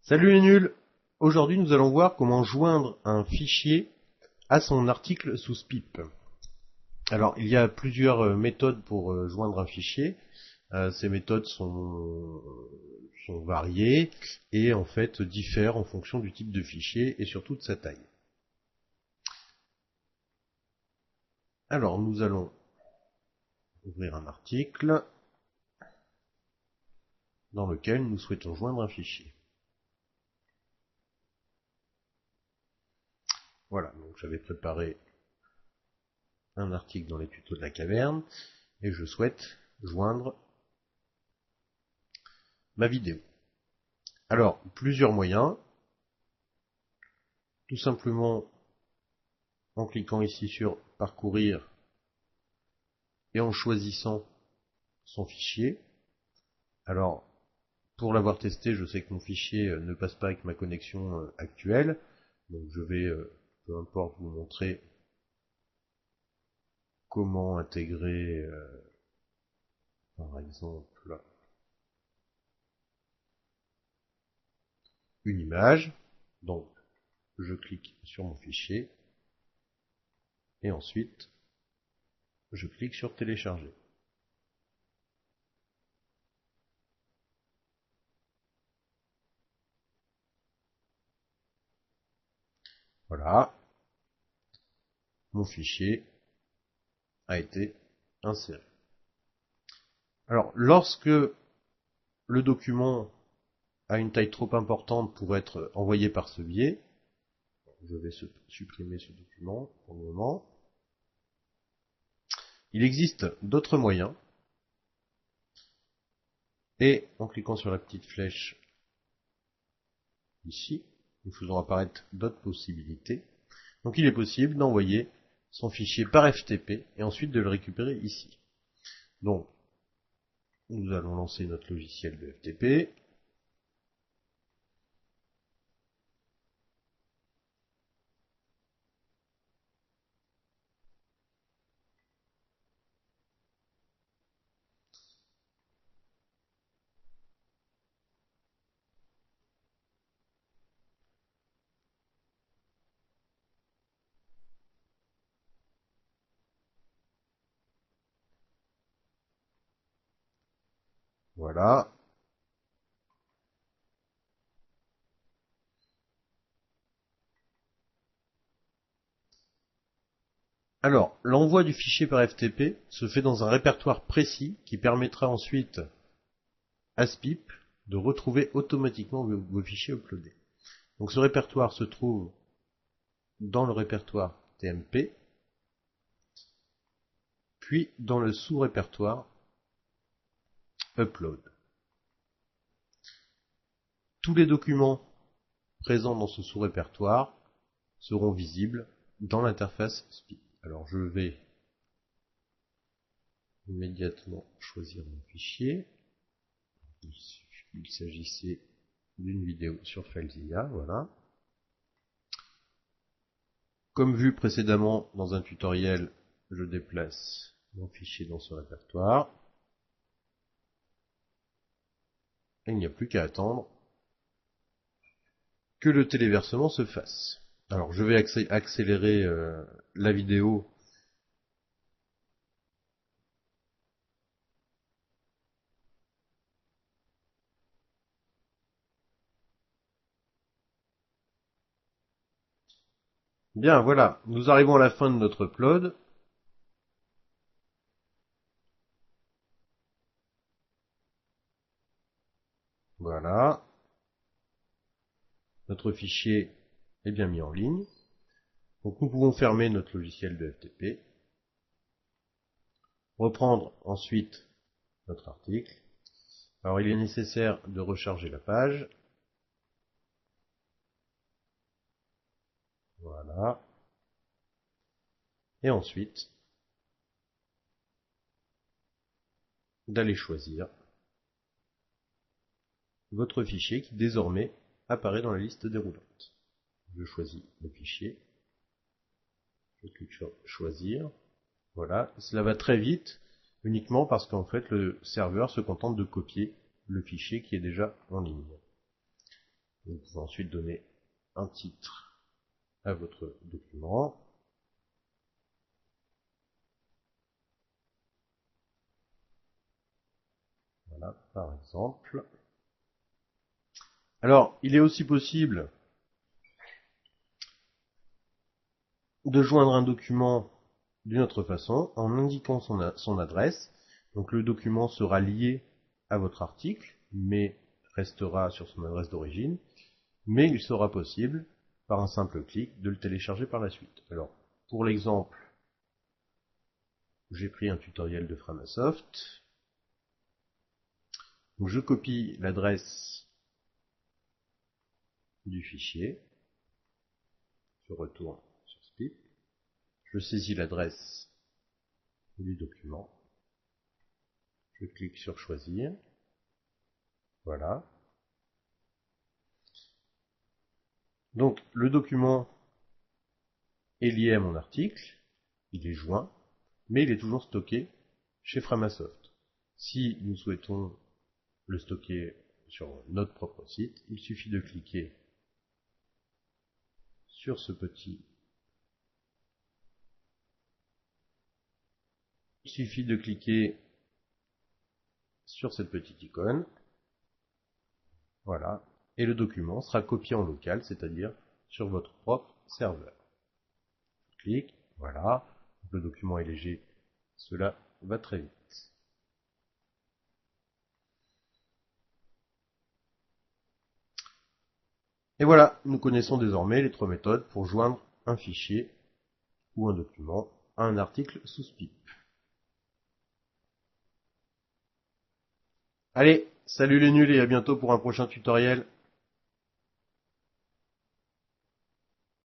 Salut les nuls! Aujourd'hui nous allons voir comment joindre un fichier à son article sous SPIP. Alors il y a plusieurs méthodes pour joindre un fichier. Ces méthodes sont variées et en fait diffèrent en fonction du type de fichier et surtout de sa taille. Alors nous allons ouvrir un article dans lequel nous souhaitons joindre un fichier. Voilà, donc j'avais préparé un article dans les tutos de la caverne et je souhaite joindre ma vidéo. Alors, plusieurs moyens. Tout simplement en cliquant ici sur parcourir et en choisissant son fichier. Alors, pour l'avoir testé, je sais que mon fichier ne passe pas avec ma connexion actuelle. Donc je vais, peu importe, vous montrer comment intégrer, par exemple, une image. Donc, je clique sur mon fichier et ensuite, je clique sur télécharger. Voilà, mon fichier a été inséré. Alors, lorsque le document a une taille trop importante pour être envoyé par ce biais, je vais supprimer ce document pour le moment. Il existe d'autres moyens, et en cliquant sur la petite flèche ici, nous faisons apparaître d'autres possibilités. Donc il est possible d'envoyer son fichier par FTP et ensuite de le récupérer ici. Donc, nous allons lancer notre logiciel de FTP. Voilà. Alors, l'envoi du fichier par FTP se fait dans un répertoire précis qui permettra ensuite à SPIP de retrouver automatiquement vos fichiers uploadés. Donc ce répertoire se trouve dans le répertoire TMP, puis dans le sous-répertoire Upload. Tous les documents présents dans ce sous-répertoire seront visibles dans l'interface SPIP. Alors je vais immédiatement choisir mon fichier. Il s'agissait d'une vidéo sur FileZilla, voilà. Comme vu précédemment dans un tutoriel, je déplace mon fichier dans ce répertoire. Et il n'y a plus qu'à attendre que le téléversement se fasse. Alors je vais accélérer la vidéo. Bien, voilà, nous arrivons à la fin de notre upload. Voilà. Notre fichier est bien mis en ligne. Donc nous pouvons fermer notre logiciel de FTP. Reprendre ensuite notre article. Alors il est nécessaire de recharger la page. Voilà. Et ensuite, d'aller choisir votre fichier qui désormais apparaît dans la liste déroulante. Je choisis le fichier. Je clique sur choisir. Voilà. Cela va très vite, uniquement parce qu'en fait le serveur se contente de copier le fichier qui est déjà en ligne. Vous pouvez ensuite donner un titre à votre document. Voilà, par exemple. Alors, il est aussi possible de joindre un document d'une autre façon en indiquant son adresse. Donc le document sera lié à votre article, mais restera sur son adresse d'origine. Mais il sera possible, par un simple clic, de le télécharger par la suite. Alors, pour l'exemple, j'ai pris un tutoriel de Framasoft. Donc je copie l'adresse du fichier. Je retourne sur SPIP. Je saisis l'adresse du document. Je clique sur choisir. Voilà. Donc le document est lié à mon article, il est joint, mais il est toujours stocké chez Framasoft. Si nous souhaitons le stocker sur notre propre site, il suffit de cliquer sur ce petit sur cette petite icône, voilà, et le document sera copié en local, c'est-à-dire sur votre propre serveur. Je clique, voilà, le document est léger, cela va très vite. Et voilà, nous connaissons désormais les 3 méthodes pour joindre un fichier ou un document à un article sous SPIP. Allez, salut les nuls et à bientôt pour un prochain tutoriel.